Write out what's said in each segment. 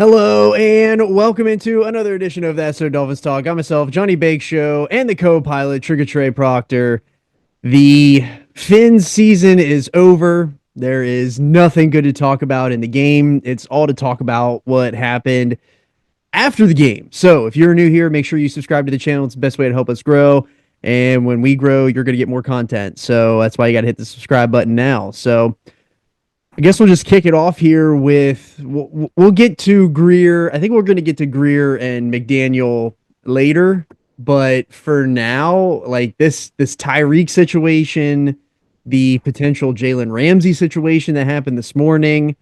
Hello and welcome into another edition of That So Dolphins Talk. I'm myself, Johnny Bake Show, and the co-pilot Trigger Trey Proctor. The Fins season is over. There is nothing good to talk about in the game. It's all to talk about what happened after the game. So if you're new here, make sure you subscribe to the channel. It's the best way to help us grow. And when we grow, you're going to get more content. So that's why you got to hit the subscribe button now. So I guess we'll just kick it off here with we'll get to Grier. I think we're going to get to Grier and McDaniel later, but for now, like this Tyreek situation, the potential Jalen Ramsey situation that happened this morning.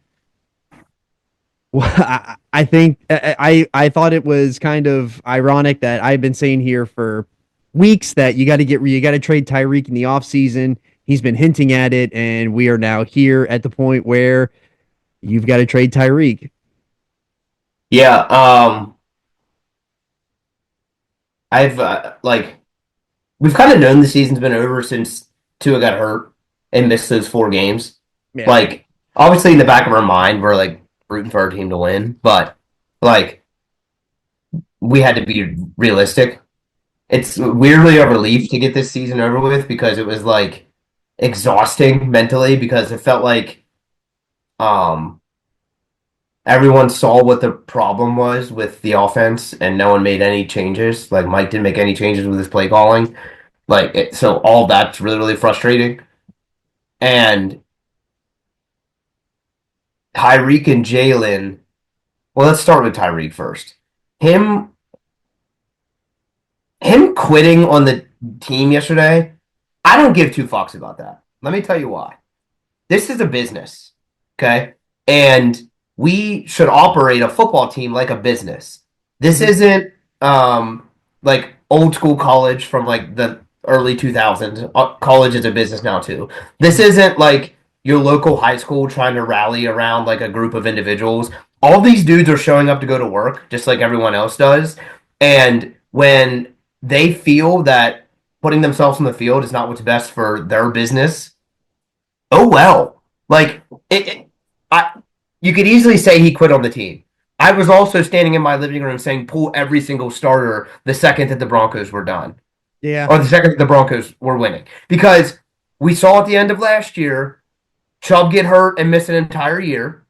Well, I think I thought it was kind of ironic that I've been saying here for weeks that you got to trade Tyreek in the offseason. He's been hinting at it, and we are now here at the point where you've got to trade Tyreek. Yeah, I've we've kind of known the season's been over since Tua got hurt and missed those 4 games. Yeah. Like, obviously in the back of our mind, we're like rooting for our team to win, but like we had to be realistic. It's weirdly a relief to get this season over with because it was like exhausting mentally because it felt like um everyone saw what the problem was with the offense and no one made any changes. Like Mike didn't make any changes with his play calling. So all that's really, really frustrating. And Tyreek and Jalen, well, let's start with Tyreek first. Him him quitting on the team yesterday, I don't give two fucks about that. Let me tell you why. This is a business, okay? And we should operate a football team like a business. This isn't like old school college from like the early 2000s. College is a business now too. This isn't like your local high school trying to rally around like a group of individuals. All these dudes are showing up to go to work just like everyone else does. And when they feel that putting themselves on the field is not what's best for their business, oh well. Like I, you could easily say he quit on the team. I was also standing in my living room saying pull every single starter the second that the Broncos were done, Yeah. or the second that the Broncos were winning, because we saw at the end of last year Chubb get hurt and miss an entire year.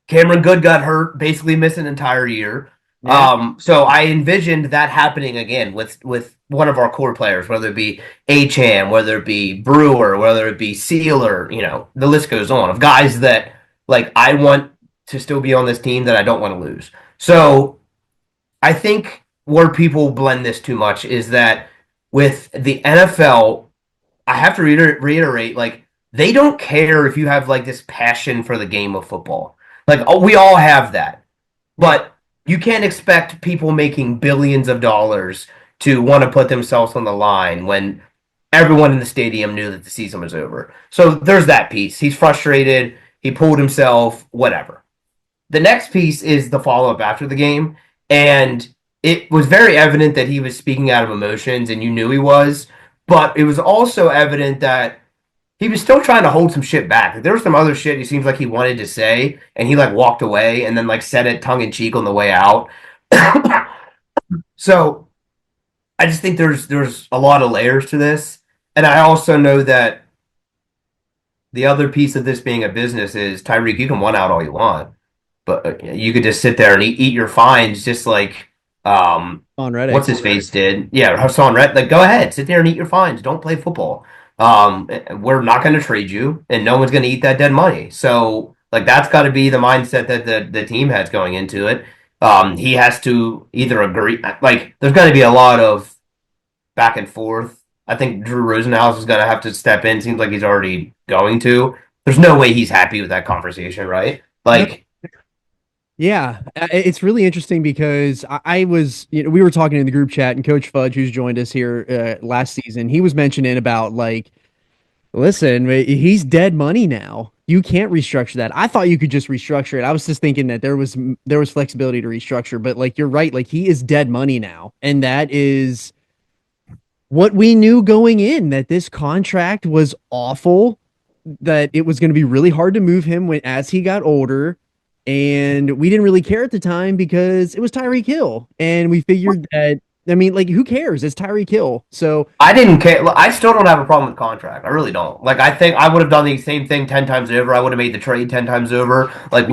Cameron Good got hurt, basically missed an entire year. Yeah. So I envisioned that happening again with one of our core players, whether it be Acham, whether it be Brewer, whether it be Sealer, the list goes on of guys that like I want to still be on this team that I don't want to lose. So I think where people blend this too much is that with the NFL, I have to reiterate, like they don't care if you have like this passion for the game of football. Like we all have that, Yeah. but you can't expect people making billions of dollars to want to put themselves on the line when everyone in the stadium knew that the season was over. So there's that piece. He's frustrated. He pulled himself, whatever. The next piece is the follow up after the game. And it was very evident that he was speaking out of emotions, and you knew he was. But it was also evident that he was still trying to hold some shit back. Like, there was some other shit he seems like he wanted to say, and he like walked away and then like said it tongue in cheek on the way out. So I just think there's a lot of layers to this, and I also know that the other piece of this being a business is Tyreek. You can one out all you want, but you could just sit there and eat your fines, just like On what's Reddick. his face did. Yeah, Hassan Red. Like, go ahead, sit there and eat your fines. Don't play football. We're not going to trade you, and no one's going to eat that dead money. So, like, that's got to be the mindset that the team has going into it. He has to either agree. Like, there's going to be a lot of back and forth. I think Drew Rosenhaus is going to have to step in. Seems like he's already going to. There's no way he's happy with that conversation, right? No. Like, Yeah, it's really interesting because I was, we were talking in the group chat, and Coach Fudge, who's joined us here last season, he was mentioning about like, listen, he's dead money now. You can't restructure that. I thought you could just restructure it. I was just thinking that there was flexibility to restructure, but like you're right, like he is dead money now, and that is what we knew going in, that this contract was awful, that it was going to be really hard to move him when as he got older, And we didn't really care at the time because it was Tyreek Hill. And we figured that, I mean, like, who cares? It's Tyreek Hill. So I didn't care. I still don't have a problem with contract. I really don't. Like, I think I would have done the same thing 10 times over. I would have made the trade 10 times over. Like,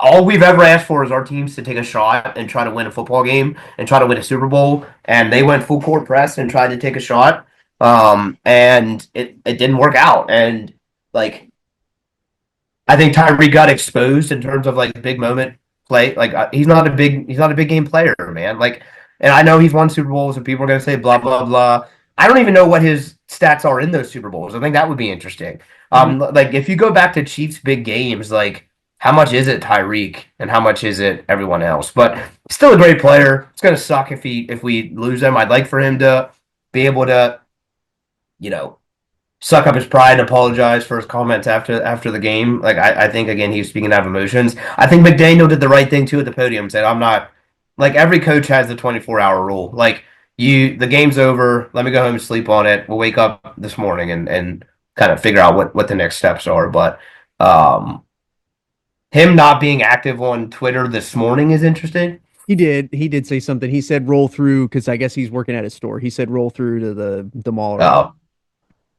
all we've ever asked for is our teams to take a shot and try to win a football game and try to win a Super Bowl. And they went full court press and tried to take a shot. And it didn't work out. And, like, I think Tyree got exposed in terms of like big moment play. Like he's not a big game player, man. Like, and I know he's won Super Bowls, and people are going to say blah blah blah. I don't even know what his stats are in those Super Bowls. I think that would be interesting. mhm, Like if you go back to Chiefs big games, like how much is it Tyreek and how much is it everyone else? But still a great player. It's going to suck if we lose him. I'd like for him to be able to, you know, suck up his pride and apologize for his comments after the game. Like I think again he was speaking out of emotions. I think McDaniel did the right thing too at the podium. Said I'm not like every coach has the 24-hour rule. Like the game's over. Let me go home and sleep on it. We'll wake up this morning and kind of figure out what the next steps are. But him not being active on Twitter this morning is interesting. he did say something. He said roll through because I guess he's working at his store. He said roll through to the mall right Uh, now.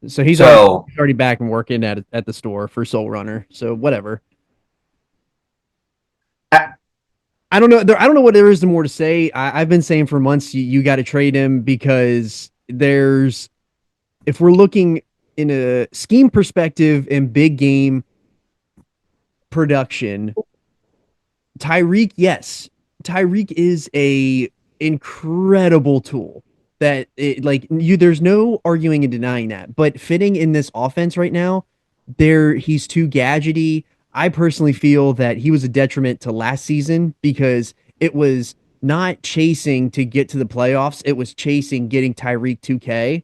So he's already so he's already back and working at the store for Soul Runner. So whatever. I, I don't know. I don't know what there is more to say. I've been saying for months you got to trade him because there's if we're looking in a scheme perspective and big game production, Tyreek, yes, Tyreek is a incredible tool that like you there's no arguing and denying that. But fitting in this offense right now, he's too gadgety. I personally feel that he was a detriment to last season because it was not chasing to get to the playoffs, it was chasing getting Tyreek 2K.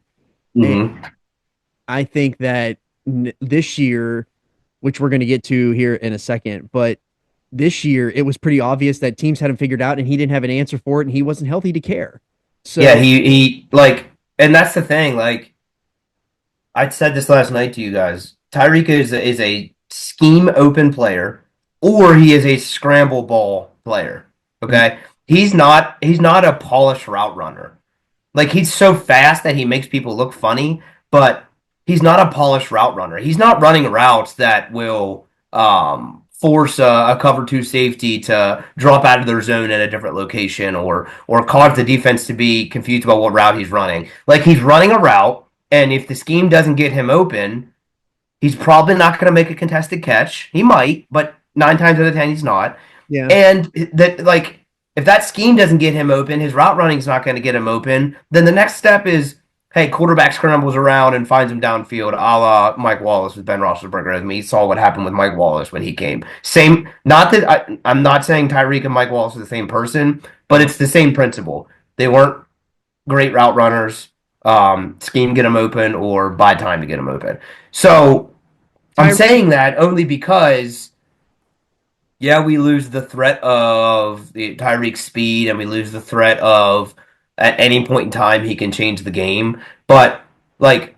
And mhm. I think that this year, which we're going to get to here in a second, but this year it was pretty obvious that teams hadn't figured out and he didn't have an answer for it and he wasn't healthy to care. Yeah, So, he like, and that's the thing. Like I said this last night to you guys. Tyreek is a scheme open player, or he is a scramble ball player. Okay, he's not a polished route runner. Like he's so fast that he makes people look funny, but he's not a polished route runner. He's not running routes that will force a cover two safety to drop out of their zone in a different location or cause the defense to be confused about what route he's running. Like he's running a route, and if the scheme doesn't get him open, he's probably not going to make a contested catch. He might, but 9 times out of 10 he's not. yeah. And that like if that scheme doesn't get him open, his route running is not going to get him open. Then the next step is, hey, quarterback scrambles around and finds him downfield, a la Mike Wallace with Ben Roethlisberger. I mean, he saw what happened with Mike Wallace when he came. Same, not that I'm not saying Tyreek and Mike Wallace are the same person, but it's the same principle. They weren't great route runners. Scheme get him open or buy time to get him open. So I'm Tyreek, saying that only because yeah, we lose the threat of the Tyreek speed, and we lose the threat of at any point in time he can change the game. But like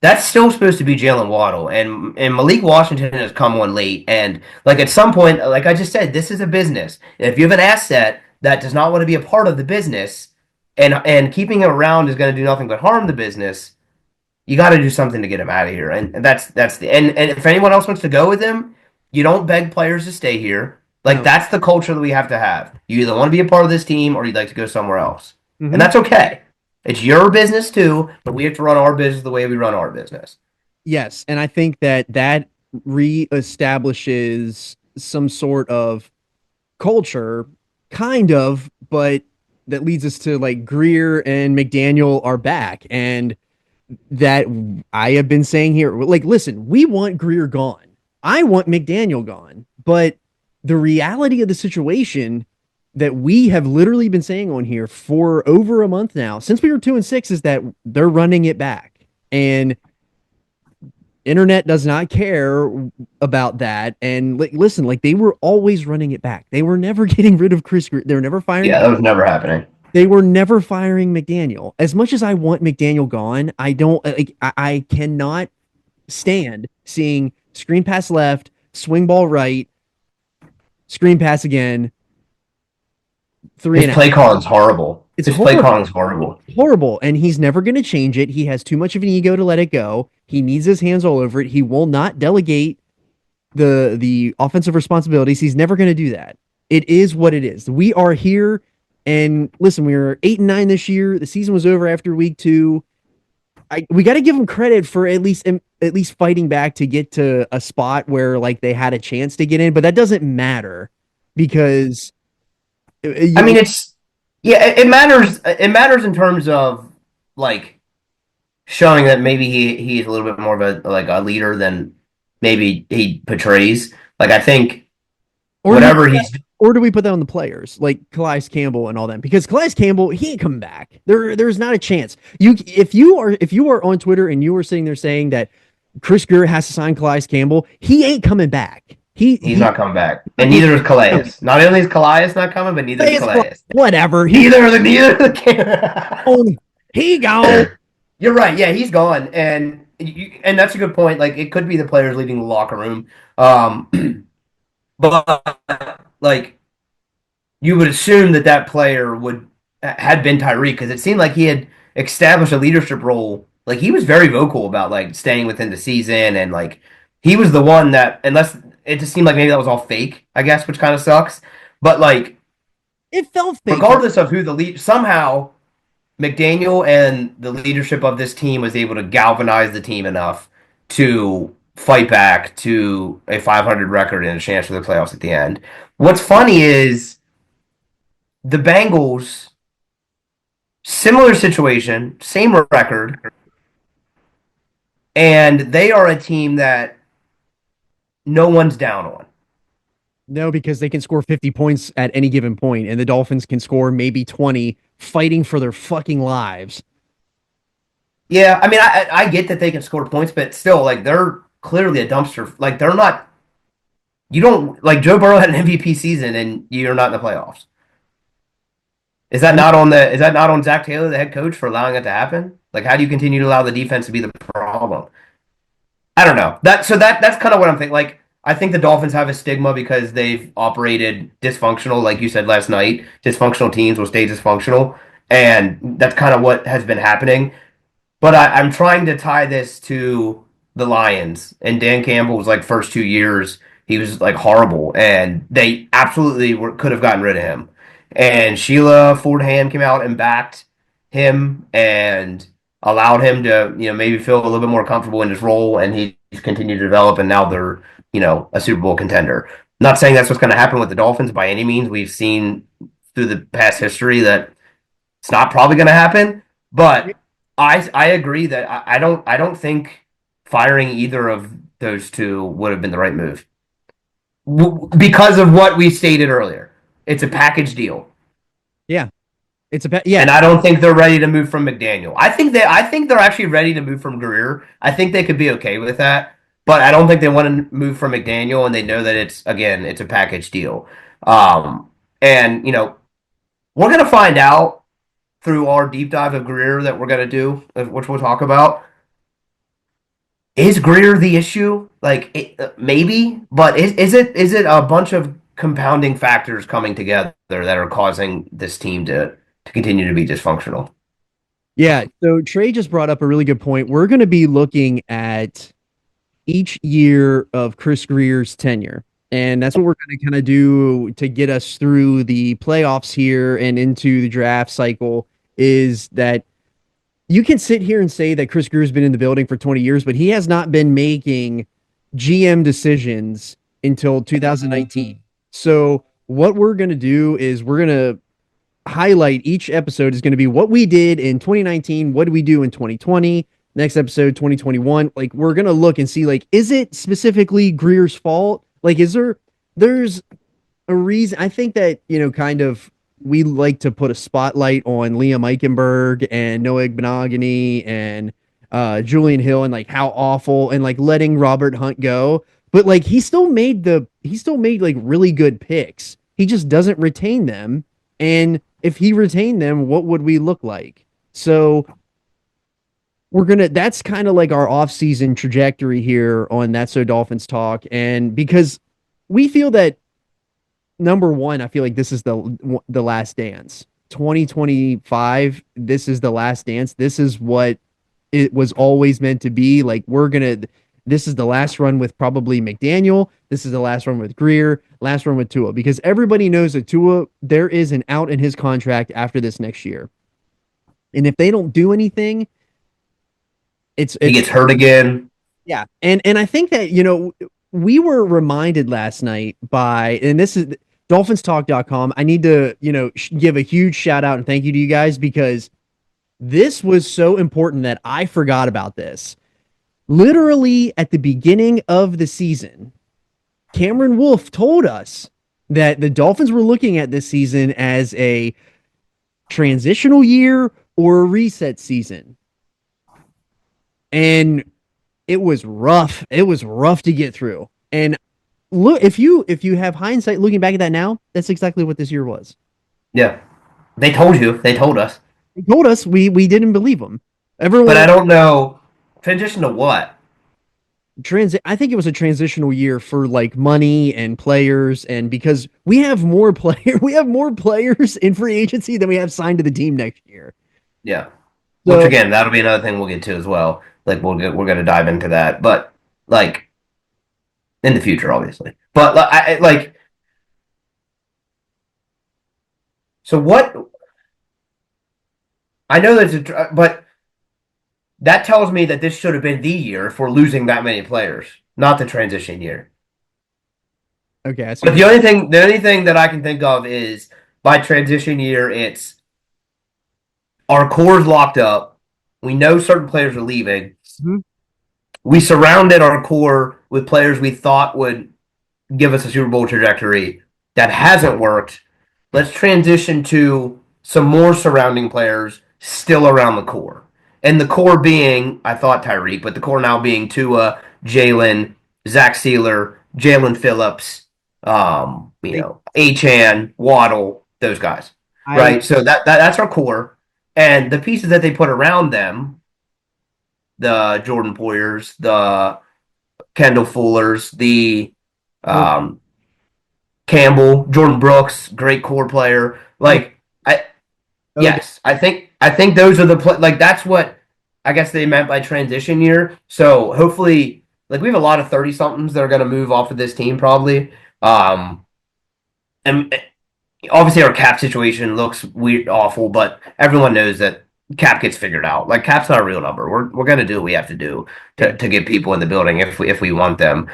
that's still supposed to be Jalen Waddle, and Malik Washington has come on late. And like at some point, like I just said, this is a business. If you have an asset that does not want to be a part of the business, and keeping him around is going to do nothing but harm the business, you got to do something to get him out of here. And that's the and if anyone else wants to go with him, you don't beg players to stay here. Like no. that's the culture that we have to have. You either want to be a part of this team or you'd like to go somewhere else. And Hmm. that's okay. It's your business too, but we have to run our business the way we run our business. Yes, and I think that reestablishes some sort of culture, kind of, but that leads us to like Grier and McDaniel are back, and that I have been saying here. Like, listen, we want Grier gone. I want McDaniel gone, but the reality of the situation that we have literally been saying on here for over a month now, since we were 2-6, is that they're running it back, and internet does not care about that. And like, listen, like they were always running it back. They were never getting rid of Chris. They were never firing. Yeah, that was never happening. They were never firing McDaniel. As much as I want McDaniel gone, I don't like. I cannot stand seeing screen pass left, swing ball right, screen pass again, three His and play out. calling's horrible. It's His play horrible. calling's horrible. Horrible. And he's never going to change it. He has too much of an ego to let it go. He needs his hands all over it. He will not delegate the offensive responsibilities. He's never going to do that. It is what it is. We are here, and listen, we were 8-9 this year. The season was over after week 2. We got to give them credit for at least fighting back to get to a spot where like they had a chance to get in, but that doesn't matter because I mean, you, it's yeah, it matters. It matters in terms of like showing that maybe he's a little bit more of a like a leader than maybe he portrays. Like I think or do we whatever he's or do we put that on the players like Calais Campbell and all them? Because Calais Campbell, he ain't coming back. There's not a chance. If you are on Twitter and you were sitting there saying that Chris Grier has to sign Calais Campbell, he ain't coming back. he's not coming back, and neither is Calais. Not only is Calais not coming, but neither is Calais. Whatever. Neither the He gone. You're right. Yeah, he's gone, and that's a good point. Like it could be the players leaving the locker room, but like you would assume that player would had been Tyreek because it seemed like he had established a leadership role. Like he was very vocal about like staying within the season and like he was the one that unless it just seemed like maybe that was all fake, I guess, which kind of sucks. But like It felt fake. regardless of who the lead somehow McDaniel and the leadership of this team was able to galvanize the team enough to fight back to a 500 record and a chance for the playoffs at the end. What's funny is the Bengals, similar situation, same record, and they are a team that no one's down on. No, because they can score 50 points at any given point, and the Dolphins can score maybe 20 fighting for their fucking lives. Yeah, I mean, I get that they can score points, but still, like, they're clearly a dumpster. Like, they're not. You don't. Like, Joe Burrow had an MVP season, and you're not in the playoffs. Is that not on the? Is that not on Zach Taylor, the head coach, for allowing it to happen? Like, how do you continue to allow the defense to be the problem? I don't know. That's kind of what I'm thinking. Like, I think the Dolphins have a stigma because they've operated dysfunctional, like you said last night. Dysfunctional teams will stay dysfunctional, and that's kind of what has been happening. But I'm trying to tie this to the Lions and Dan Campbell's like first 2 years. He was like horrible, and they absolutely could have gotten rid of him. And Sheila Fordham came out and backed him and allowed him to, maybe feel a little bit more comfortable in his role, and he's continued to develop. And now they're, a Super Bowl contender. Not saying that's what's going to happen with the Dolphins by any means. We've seen through the past history that it's not probably going to happen, but I agree that I don't think firing either of those two would have been the right move because of what we stated earlier. It's a package deal. Yeah, yeah, And I don't think they're ready to move from McDaniel. I think they're actually ready to move from Grier. I think they could be okay with that, but I don't think they want to move from McDaniel, and they know that it's a package deal. And we're gonna find out through our deep dive of Grier that we're going to do, which we'll talk about. Is Grier the issue? Like, maybe, but is it a bunch of compounding factors coming together that are causing this team to continue to be dysfunctional? Yeah. So Trey just brought up a really good point. We're going to be looking at each year of Chris Grier's tenure. And that's what we're going to kind of do to get us through the playoffs here and into the draft cycle is that you can sit here and say that Chris Grier's been in the building for 20 years, but he has not been making GM decisions until 2019. So what we're going to do is we're going to highlight each episode is going to be what we did in 2019. What did we do in 2020? Next episode, 2021. Like we're going to look and see, like, is it specifically Grier's fault? Like, there's a reason. I think that, kind of we like to put a spotlight on Liam Eichenberg and Noah Igbenogany and Julian Hill and like how awful and like letting Robert Hunt go. But like he still made like really good picks. He just doesn't retain them. And if he retained them, what would we look like? So that's kind of like our off-season trajectory here on That's So Dolphins Talk. And because we feel that number one, I feel like this is the last dance. 2025, this is the last dance. This is what it was always meant to be. Like this is the last run with probably McDaniel. This is the last run with Grier, last run with Tua, because everybody knows that Tua, there is an out in his contract after this next year. And if they don't do anything, He it's gets hurt again. yeah. And I think that, we were reminded last night by, and this is dolphinstalk.com. I need to, give a huge shout out and thank you to you guys because this was so important that I forgot about this. Literally at the beginning of the season, Cameron Wolf told us that the Dolphins were looking at this season as a transitional year or a reset season. And it was rough. It was rough to get through. And look, if you have hindsight looking back at that now, that's exactly what this year was. Yeah. They told you. They told us. They told us we didn't believe them. But I Everyone don't know. Transition to what? I think it was a transitional year for like money and players, and because we have more players in free agency than we have signed to the team next year. Yeah. Which So again, that'll be another thing we'll get to as well. Like we're gonna dive into that, but like in the future, obviously. But like so what? I know but that tells me that this should have been the year for losing that many players, not the transition year. okay, I see But what the only thing that I can think of is by transition year, it's our core's locked up. We know certain players are leaving. Mhm. We surrounded our core with players we thought would give us a Super Bowl trajectory. That hasn't worked. Let's transition to some more surrounding players still around the core. And the core being, I thought Tyreek, but the core now being Tua, Jalen, Zach Sealer, Jalen Phillips, I Achan, Waddle, those guys. I Right? So that's our core. And the pieces that they put around them, the Jordan Poyers, the Kendall Fullers, the oh, um, Campbell, Jordan Brooks, great core player. oh, Like I okay. yes, I think those are like that's what I guess they meant by transition year. So hopefully like we have a lot of 30 somethings that are going to move off of this team probably. And obviously our cap situation looks weird awful, but everyone knows that cap gets figured out. Like cap's not a real number. We're going to do what we have to do Yeah. to get people in the building if we want them.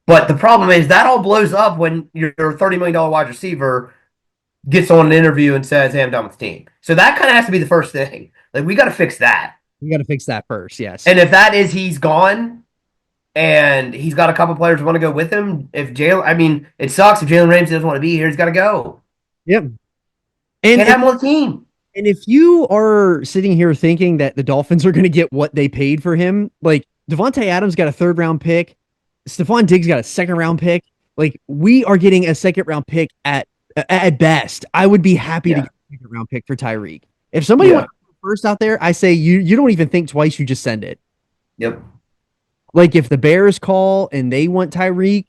But the problem is that all blows up when your $30 million wide receiver gets on an interview and says, "Hey, I'm done with the team." So that kind of has to be the first thing. Like we got to fix that. We got to fix that first. Yes. And if that is he's gone and he's got a couple players who want to go with him, I mean, it sucks if Jalen Ramsey doesn't want to be here. He's got to go. Yep. Can't And have him on the team. And if you are sitting here thinking that the Dolphins are going to get what they paid for him, like Devontae Adams got a third round pick, Stephon Diggs got a second round pick. Like we are getting a second round pick at best. I would be happy to Yeah. get a second round pick for Tyreek. If somebody Yeah. went first out there, I say you don't even think twice. You just send it. Yep. Like if the Bears call and they want Tyreek,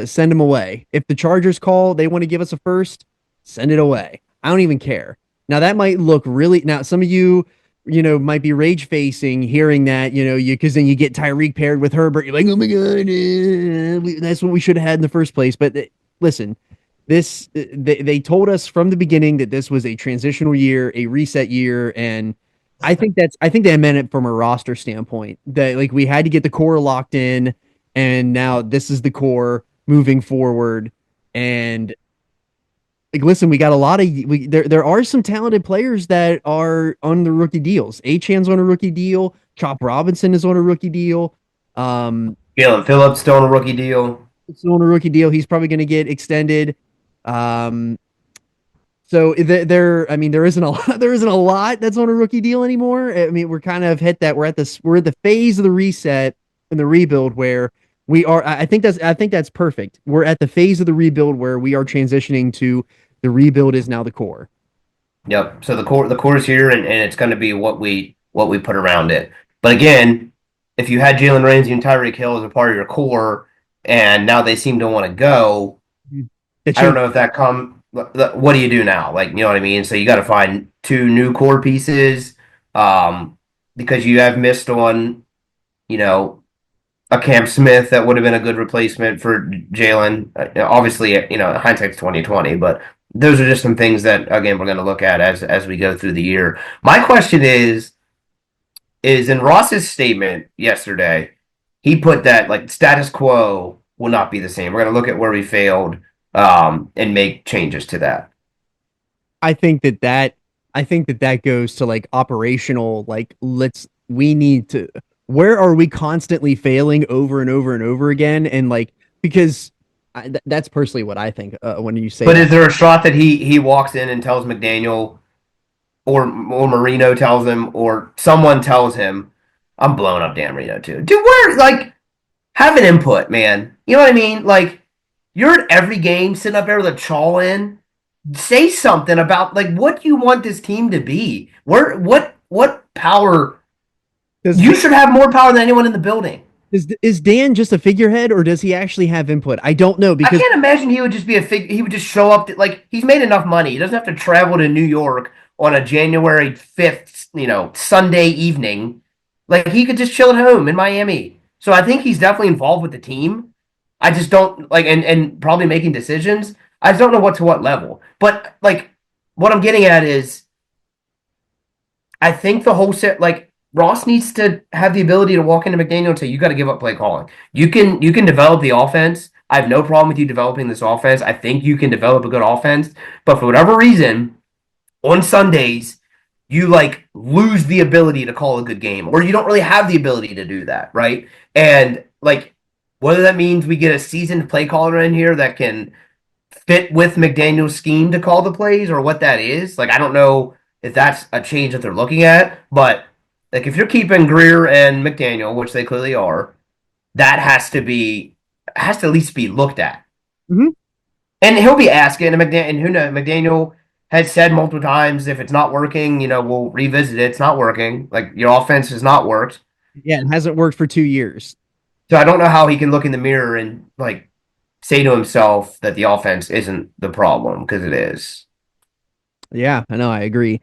send him away. If the Chargers call, they want to give us a first, send it away. I don't even care. Now that might look really now some of you, might be rage facing hearing that, because then you get Tyreek paired with Herbert. You're like, oh my God, that's what we should have had in the first place. But listen, they told us from the beginning that this was a transitional year, a reset year, and I think they meant it from a roster standpoint that like we had to get the core locked in, and now this is the core moving forward. And like, listen, we got a lot of there are some talented players that are on the rookie deals. Achan's on a rookie deal. Chop Robinson is on a rookie deal. Jalen Phillips still on a rookie deal. Still on a rookie deal. He's probably going to get extended. Um, so I mean, there isn't a lot, there isn't a lot that's on a rookie deal anymore. I mean, we're kind of hit that we're at the phase of the reset and the rebuild where we are. I think that's perfect. We're at the phase of the rebuild where we are transitioning to the rebuild is now the core. Yep. So the core is here, and it's going to be what we put around it. But again, if you had Jalen Ramsey and Tyreek Hill as a part of your core, and now they seem to want to go. The I don't change. know if that come. What do you do now? Like, you know what I mean? So you got to find two new core pieces, because you have missed on, you know, a Cam Smith that would have been a good replacement for Jalen. Obviously, hindsight's 2020, but those are just some things that again we're going to look at as we go through the year. My question is in Ross's statement yesterday, he put that like status quo will not be the same. We're going to look at where we failed, and make changes to that. I think that goes to like operational, like we need to, where are we constantly failing over and over and over again, and like, because that's personally what I think when you say But that. is there a shot that he walks in and tells McDaniel, or Marino tells him, or someone tells him, I'm blowing up Dan Marino too. Dude, where like have an input, man. You know what I mean? Like you're at every game sitting up there with a chaw in. Say something about like what you want this team to be. Where what power Does you should have more power than anyone in the building. is Dan just a figurehead, or does he actually have input? I don't know, I because can't imagine he would just be he would just show up like he's made enough money. He doesn't have to travel to New York on a January 5th, Sunday evening. Like he could just chill at home in Miami. So I think he's definitely involved with the team. I just don't like and probably making decisions. I just don't know what to what level. But like what I'm getting at is I think the whole set like Ross needs to have the ability to walk into McDaniel and say, you got to give up play calling. You can develop the offense. I have no problem with you developing this offense. I think you can develop a good offense. But for whatever reason, on Sundays, you like lose the ability to call a good game, or you don't really have the ability to do that, right? And like whether that means we get a seasoned play caller in here that can fit with McDaniel's scheme to call the plays, or what that is. Like I don't know if that's a change that they're looking at, but like if you're keeping Grier and McDaniel, which they clearly are, that has to at least be looked at. Mhm. And he'll be asking, and who knows, McDaniel has said multiple times, if it's not working, we'll revisit it. It's not working. Like your offense has not worked. Yeah, it hasn't worked for 2 years. So I don't know how he can look in the mirror and like say to himself that the offense isn't the problem, because it is. Yeah, I know, I agree.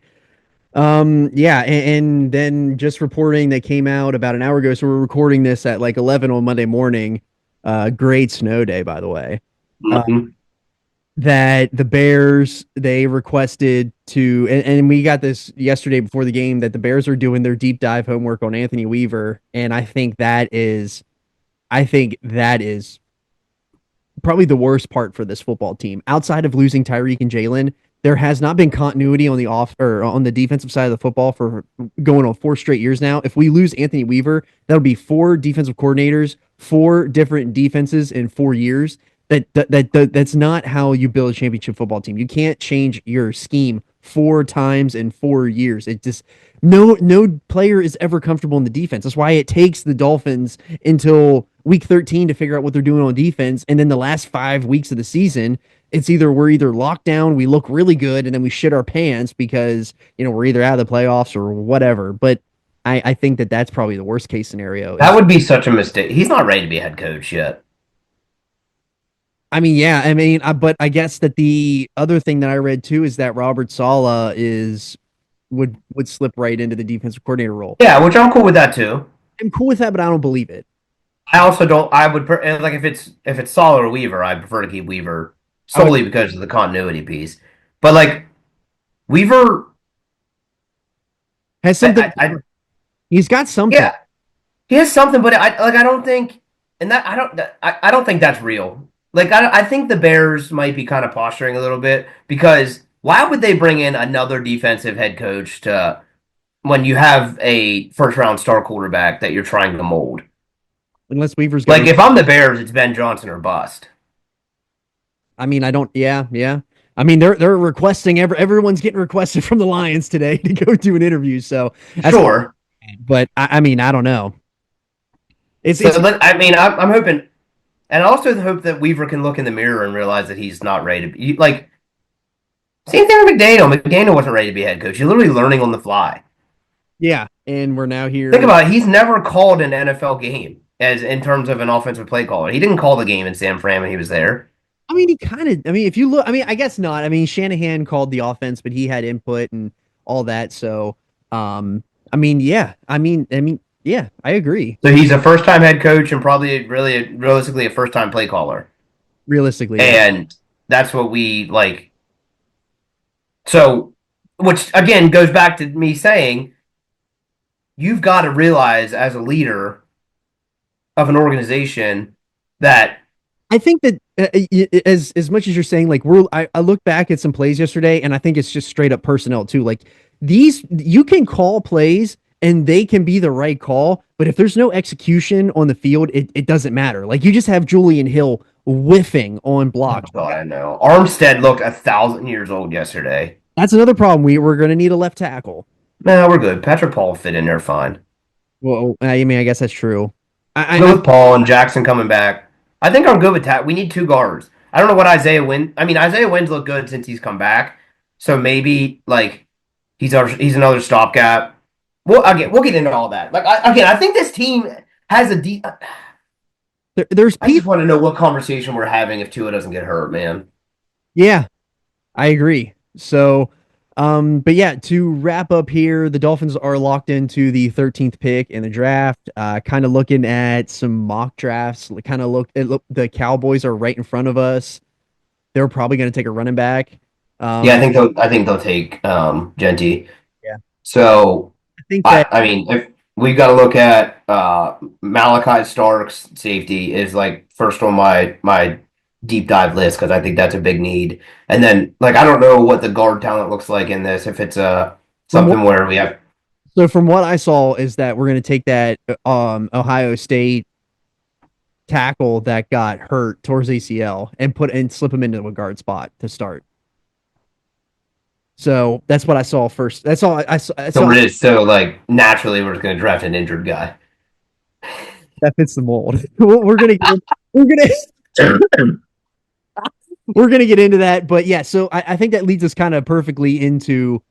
Yeah, and then just reporting that came out about an hour ago. So we're recording this at like 11 on Monday morning. Great snow day, by the way. Uh, Mm-hmm. that the Bears, they requested to, and we got this yesterday before the game, that the Bears are doing their deep dive homework on Anthony Weaver, and I think that is probably the worst part for this football team. Outside of losing Tyreek and Jalen, there has not been continuity on the off or on the defensive side of the football for going on 4 straight years now. If we lose Anthony Weaver, that'll be four defensive coordinators, four different defenses in 4 years. That's not how you build a championship football team. You can't change your scheme 4 times in 4 years. It just no player is ever comfortable in the defense. That's why it takes the Dolphins until week 13 to figure out what they're doing on defense, and then the last 5 weeks of the season, we're either locked down, we look really good, and then we shit our pants because we're either out of the playoffs or whatever. But I think that's probably the worst case scenario. That Is would be such a mistake. He's not ready to be a head coach yet. I mean, yeah, I mean, but I guess that the other thing that I read too is that Robert Sala would slip right into the defensive coordinator role. Yeah, which I'm cool with that too. I'm cool with that, but I don't believe it. I also don't. I would like if it's Saul or Weaver, I prefer to keep Weaver I would solely because of the continuity piece. But like Weaver, has something. He's got something. yeah, he has something, but I don't think, and that I don't think that's real. Like I think the Bears might be kind of posturing a little bit, because why would they bring in another defensive head coach to when you have a first round star quarterback that you're trying to mold? Unless Weaver's Like going to. if I'm the Bears, it's Ben Johnson or bust. I mean, I don't. Yeah, yeah. I mean, they're requesting everyone's getting requested from the Lions today to go do an interview. So that's. Sure. But I mean, I don't know. So I mean, I'm hoping, and I also hope that Weaver can look in the mirror and realize that he's not ready to be like. Same thing with McDaniel. McDaniel wasn't ready to be head coach. He's literally learning on the fly. Yeah, and we're now Think here. about it. He's never called an NFL game. as in terms of an offensive play caller. He didn't call the game in San Fran when he was there. I mean, he kind of. I mean, if you look, I mean, I guess not. I mean, Shanahan called the offense, but he had input and all that. So, I mean, yeah. Yeah. I agree. So he's a first time head coach and probably really realistically a first time play caller. Realistically, yeah. And that's what we like. So, which again goes back to me saying you've got to realize as a leader of an organization that I think that as much as you're saying, like I look back at some plays yesterday, and I think it's just straight up personnel too. Like these, you can call plays and they can be the right call, but if there's no execution on the field, it doesn't matter. Like you just have Julian Hill whiffing on blocks. God, I know Armstead looked 1,000 years old yesterday. That's another problem. We're going to need a left tackle. No, we're good. Patrick Paul fit in there fine. Well, I mean, I guess that's true. Go with Paul and Jackson coming back. I think I'm good with that. We need two guards. I don't know what Isaiah Wynn. I mean, Isaiah Wynn's looked good since he's come back. So maybe like he's another stopgap. We'll get into all that. Like I think this team has a deep. There's I just want to know what conversation we're having if Tua doesn't get hurt, man. Yeah, I agree. So, but yeah, to wrap up here, the Dolphins are locked into the 13th pick in the draft. Kind of looking at some mock drafts. Kind of look, the Cowboys are right in front of us. They're probably going to take a running back. Yeah, I think they'll take Genty. Yeah. So I think that I mean, if we've got to look at Malachi Stark's safety is like first on my deep dive list because I think that's a big need. And then like I don't know what the guard talent looks like in this. If it's something where we have. So from what I saw is that we're going to take that Ohio State tackle that got hurt towards ACL and slip him into a guard spot to start. So that's what I saw first. That's all I saw. So like naturally we're just going to draft an injured guy. That fits the mold. We're gonna get into that, but yeah. So I think that leads us kind of perfectly into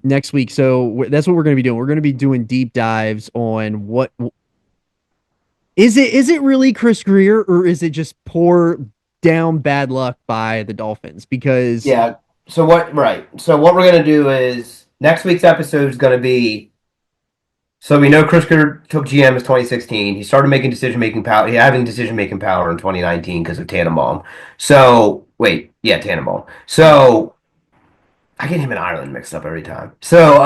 next week. So that's what we're going to be doing. We're going to be doing deep dives on what is it really Chris Grier or is it just poor down bad luck by the Dolphins? Because yeah. So what we're going to do is next week's episode is going to be. So we know Chris Grier took GM as 2016. He started making decision-making power. Having decision-making power in 2019 because of Tannenbaum. So Tannenbaum. So I get him and Ireland mixed up every time. So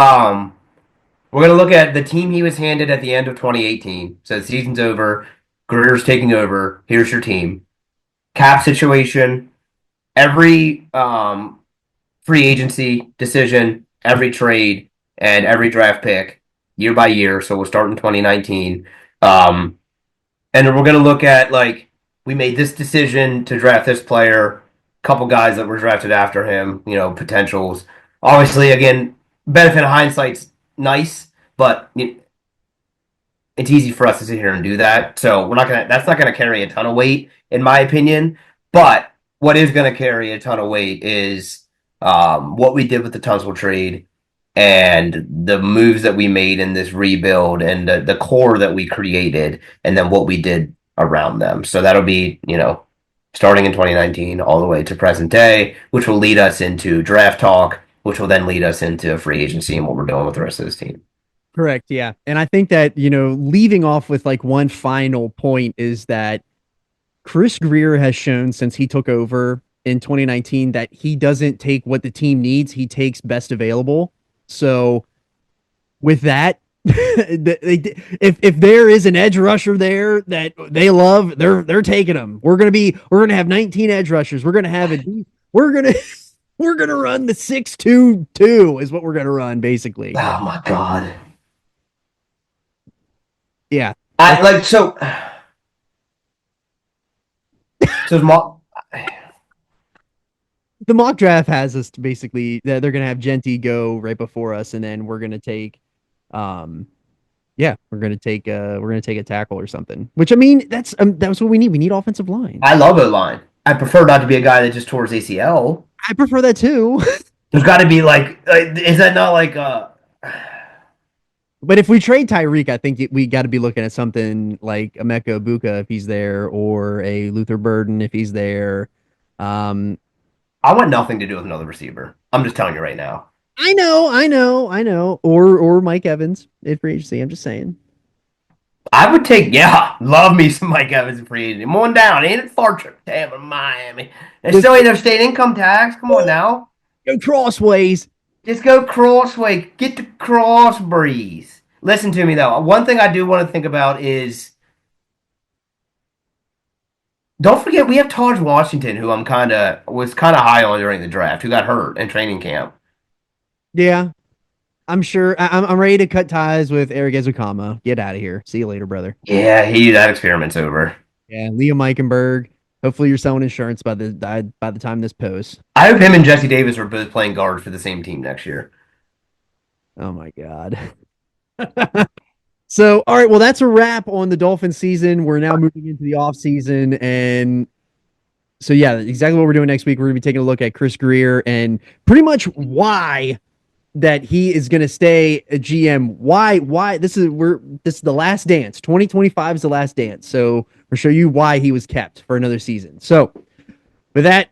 we're gonna look at the team he was handed at the end of 2018. So the season's over. Grier's taking over. Here's your team. Cap situation. Every free agency decision, every trade, and every draft pick. Year by year, so we'll start in 2019. And then we're going to look at, like, we made this decision to draft this player, a couple guys that were drafted after him, potentials. Obviously, again, benefit of hindsight's nice, but it's easy for us to sit here and do that. So that's not going to carry a ton of weight, in my opinion. But what is going to carry a ton of weight is what we did with the Tunsil trade, and the moves that we made in this rebuild and the core that we created and then what we did around them. So that'll be, starting in 2019 all the way to present day, which will lead us into draft talk, which will then lead us into free agency and what we're doing with the rest of this team. Correct. Yeah. And I think that, leaving off with like one final point is that Chris Grier has shown since he took over in 2019 that he doesn't take what the team needs. He takes best available. So with that, if there is an edge rusher there that they love, they're taking them. We're gonna have 19 edge rushers. We're gonna run the 6-2-2 is what we're gonna run basically. Oh my god. Yeah. The mock draft has us to basically they're going to have Genty go right before us, and then we're going to take, we're going to take a tackle or something. Which I mean, that's what we need. We need offensive line. I love O-line. I prefer not to be a guy that just tore his ACL. I prefer that too. There's got to be is that not like But if we trade Tyreek, I think we got to be looking at something like Emeka Ibuka if he's there, or a Luther Burden if he's there. Um, I want nothing to do with another receiver. I'm just telling you right now. I know. Or Mike Evans at free agency. I'm just saying. I would take, yeah, love me some Mike Evans in free agent. Come on down. Ain't it far trip? Tampa, Miami. There's still ain't no state income tax. Come on now. Go crossways. Just go crossway. Get to cross breeze. Listen to me though. One thing I do want to think about is don't forget we have Taj Washington, who was kind of high on during the draft, who got hurt in training camp. Yeah, I'm sure. I'm ready to cut ties with Eric Ezukama. Get out of here. See you later, brother. Yeah, that experiment's over. Yeah, Liam Eichenberg. Hopefully, you're selling insurance by the time this posts. I hope him and Jesse Davis are both playing guard for the same team next year. Oh my god. So, all right, well, that's a wrap on the Dolphins season. We're now moving into the off season, and so yeah, exactly what we're doing next week. We're gonna be taking a look at Chris Grier and pretty much why that he is going to stay a GM. Why this is the last dance. 2025 is the last dance. So we'll show you why he was kept for another season. So with that,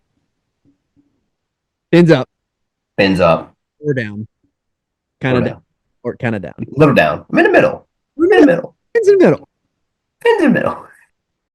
fins up. Fins up. Or down. Kind of down. Or kind of down. A little down. I'm in the middle. We're in the middle. Fins in the middle. Fins in the middle.